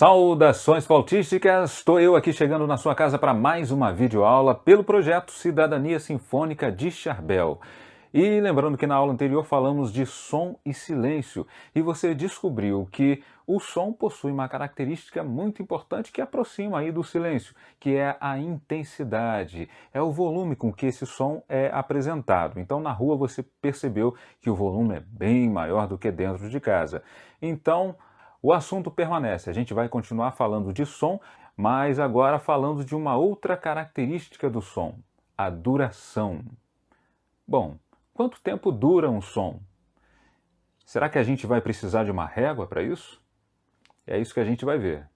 Saudações flautísticas! Estou eu aqui chegando na sua casa para mais uma videoaula pelo projeto Cidadania Sinfônica de Charbel. E lembrando que na aula anterior falamos de som e silêncio, e você descobriu que o som possui uma característica muito importante que aproxima aí do silêncio, que é a intensidade, é o volume com que esse som é apresentado. Então na rua você percebeu que o volume é bem maior do que dentro de casa. Então o assunto permanece, a gente vai continuar falando de som, mas agora falando de uma outra característica do som, a duração. Bom, quanto tempo dura um som? Será que a gente vai precisar de uma régua para isso? É isso que a gente vai ver.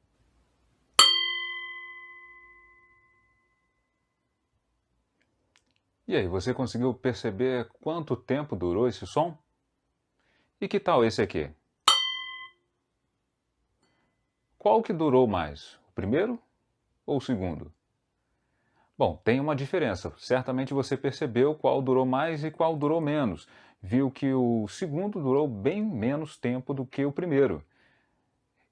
E aí, você conseguiu perceber quanto tempo durou esse som? E que tal esse aqui? Qual que durou mais, o primeiro ou o segundo? Bom, tem uma diferença. Certamente você percebeu qual durou mais e qual durou menos. Viu que o segundo durou bem menos tempo do que o primeiro.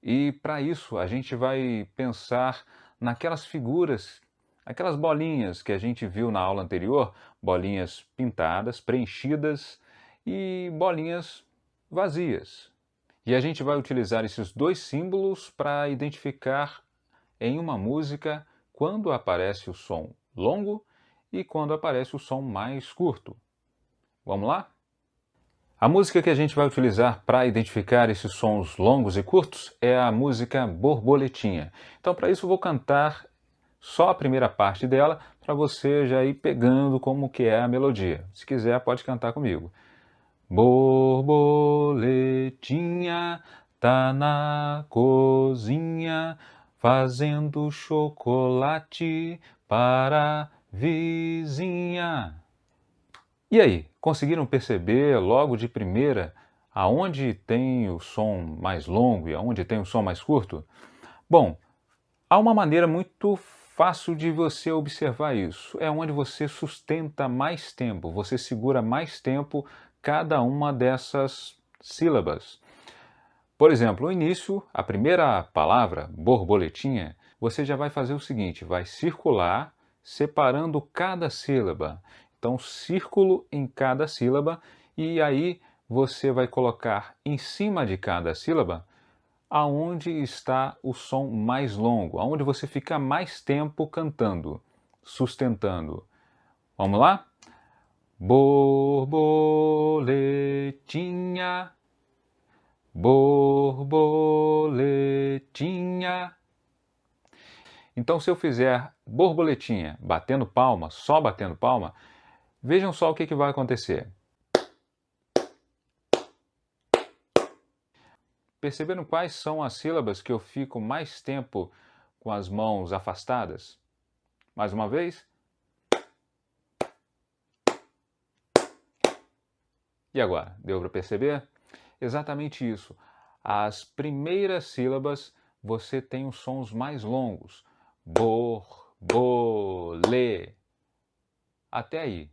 E para isso a gente vai pensar naquelas figuras, aquelas bolinhas que a gente viu na aula anterior, bolinhas pintadas, preenchidas e bolinhas vazias. E a gente vai utilizar esses dois símbolos para identificar em uma música quando aparece o som longo e quando aparece o som mais curto. Vamos lá? A música que a gente vai utilizar para identificar esses sons longos e curtos é a música Borboletinha. Então, para isso, eu vou cantar só a primeira parte dela, para você já ir pegando como que é a melodia. Se quiser, pode cantar comigo. Borboletinha tá na cozinha, fazendo chocolate para a vizinha. E aí, conseguiram perceber logo de primeira aonde tem o som mais longo e aonde tem o som mais curto? Bom, há uma maneira muito fácil de você observar isso. É onde você sustenta mais tempo, você segura mais tempo cada uma dessas sílabas. Por exemplo, no início, a primeira palavra, borboletinha, você já vai fazer o seguinte, vai circular separando cada sílaba. Então, círculo em cada sílaba e aí você vai colocar em cima de cada sílaba aonde está o som mais longo, aonde você fica mais tempo cantando, sustentando. Vamos lá? Borboletinha, borboletinha. Então, se eu fizer borboletinha batendo palma, só batendo palma, vejam só o que vai acontecer. Perceberam quais são as sílabas que eu fico mais tempo com as mãos afastadas? Mais uma vez. E agora? Deu para perceber? Exatamente isso. As primeiras sílabas você tem os sons mais longos. Bor, bo, le. Até aí.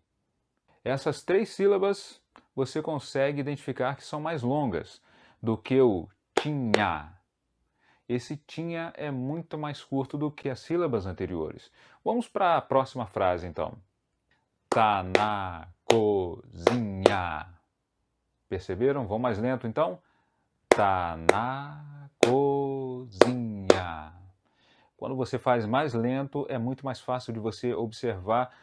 Essas três sílabas você consegue identificar que são mais longas do que o tinha. Esse tinha é muito mais curto do que as sílabas anteriores. Vamos para a próxima frase, então. Tá na cozinha. Perceberam? Vamos mais lento, então. Tá na cozinha. Quando você faz mais lento, é muito mais fácil de você observar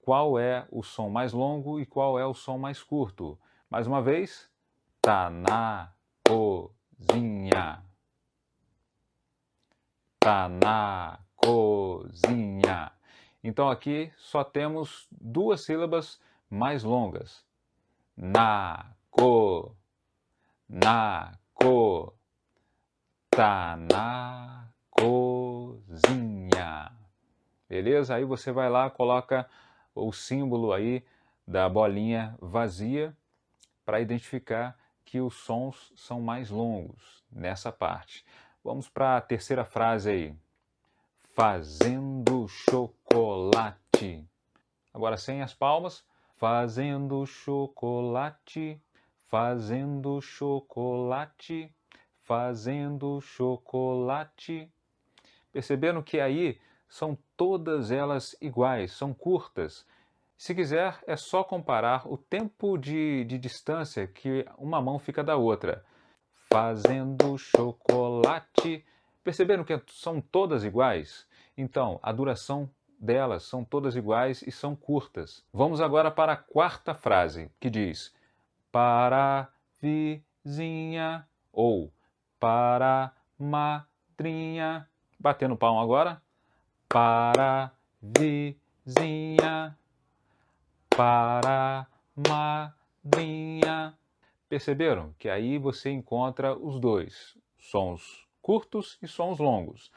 qual é o som mais longo e qual é o som mais curto. Mais uma vez. Tá na cozinha. Tá na cozinha. Então aqui só temos duas sílabas mais longas. Na co, tá na cozinha. Beleza? Aí você vai lá, coloca o símbolo aí da bolinha vazia para identificar que os sons são mais longos nessa parte. Vamos para a terceira frase aí. Fazendo chocolate. Agora sem as palmas. Fazendo chocolate, fazendo chocolate, fazendo chocolate. Perceberam que aí são todas elas iguais, são curtas. Se quiser, é só comparar o tempo de distância que uma mão fica da outra. Fazendo chocolate. Perceberam que são todas iguais? Então, a duração delas são todas iguais e são curtas. Vamos agora para a quarta frase, que diz: para vizinha ou para madrinha. Batendo palma agora. Para vizinha, para madrinha. Perceberam que aí você encontra os dois, sons curtos e sons longos.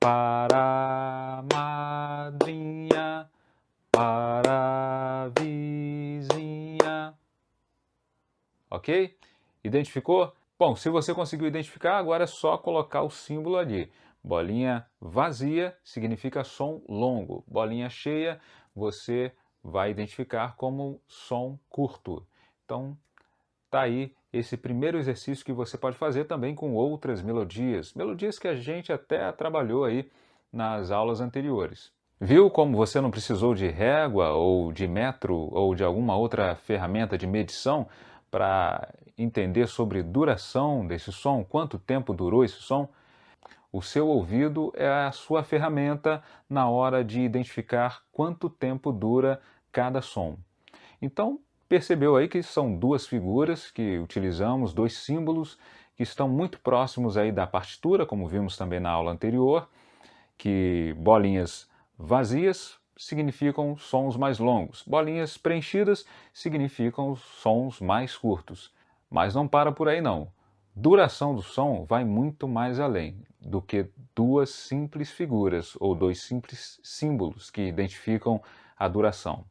Para madrinha, para vizinha. Ok? Identificou? Bom, se você conseguiu identificar, agora é só colocar o símbolo ali. Bolinha vazia significa som longo. Bolinha cheia você vai identificar como som curto. Então, tá aí esse primeiro exercício que você pode fazer também com outras melodias. Melodias que a gente até trabalhou aí nas aulas anteriores. Viu como você não precisou de régua ou de metro ou de alguma outra ferramenta de medição para entender sobre duração desse som, quanto tempo durou esse som? O seu ouvido é a sua ferramenta na hora de identificar quanto tempo dura cada som. Então, percebeu aí que são duas figuras que utilizamos, dois símbolos que estão muito próximos aí da partitura, como vimos também na aula anterior, que bolinhas vazias significam sons mais longos, bolinhas preenchidas significam sons mais curtos. Mas não para por aí não. Duração do som vai muito mais além do que duas simples figuras ou dois simples símbolos que identificam a duração.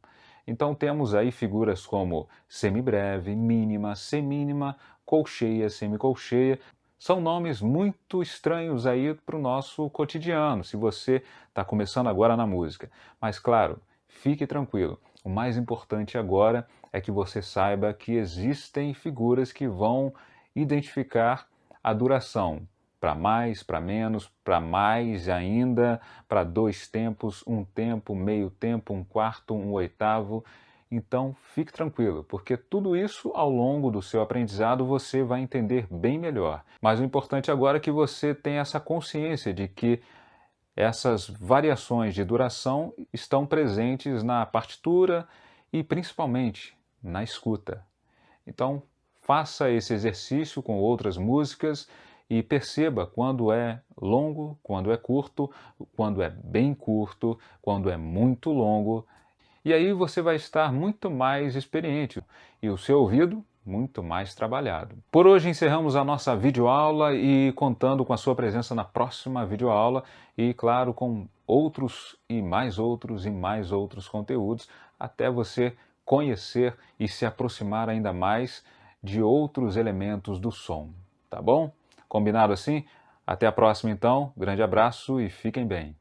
Então temos aí figuras como semibreve, mínima, semínima, colcheia, semicolcheia. São nomes muito estranhos aí para o nosso cotidiano, se você está começando agora na música. Mas claro, fique tranquilo. O mais importante agora é que você saiba que existem figuras que vão identificar a duração. Para mais, para menos, para mais ainda, para dois tempos, um tempo, meio tempo, um quarto, um oitavo. Então, fique tranquilo, porque tudo isso ao longo do seu aprendizado você vai entender bem melhor. Mas o importante agora é que você tenha essa consciência de que essas variações de duração estão presentes na partitura e principalmente na escuta. Então, faça esse exercício com outras músicas e perceba quando é longo, quando é curto, quando é bem curto, quando é muito longo. E aí você vai estar muito mais experiente e o seu ouvido muito mais trabalhado. Por hoje encerramos a nossa videoaula e contando com a sua presença na próxima videoaula e, claro, com outros e mais outros conteúdos até você conhecer e se aproximar ainda mais de outros elementos do som, tá bom? Combinado assim? Até a próxima então, grande abraço e fiquem bem.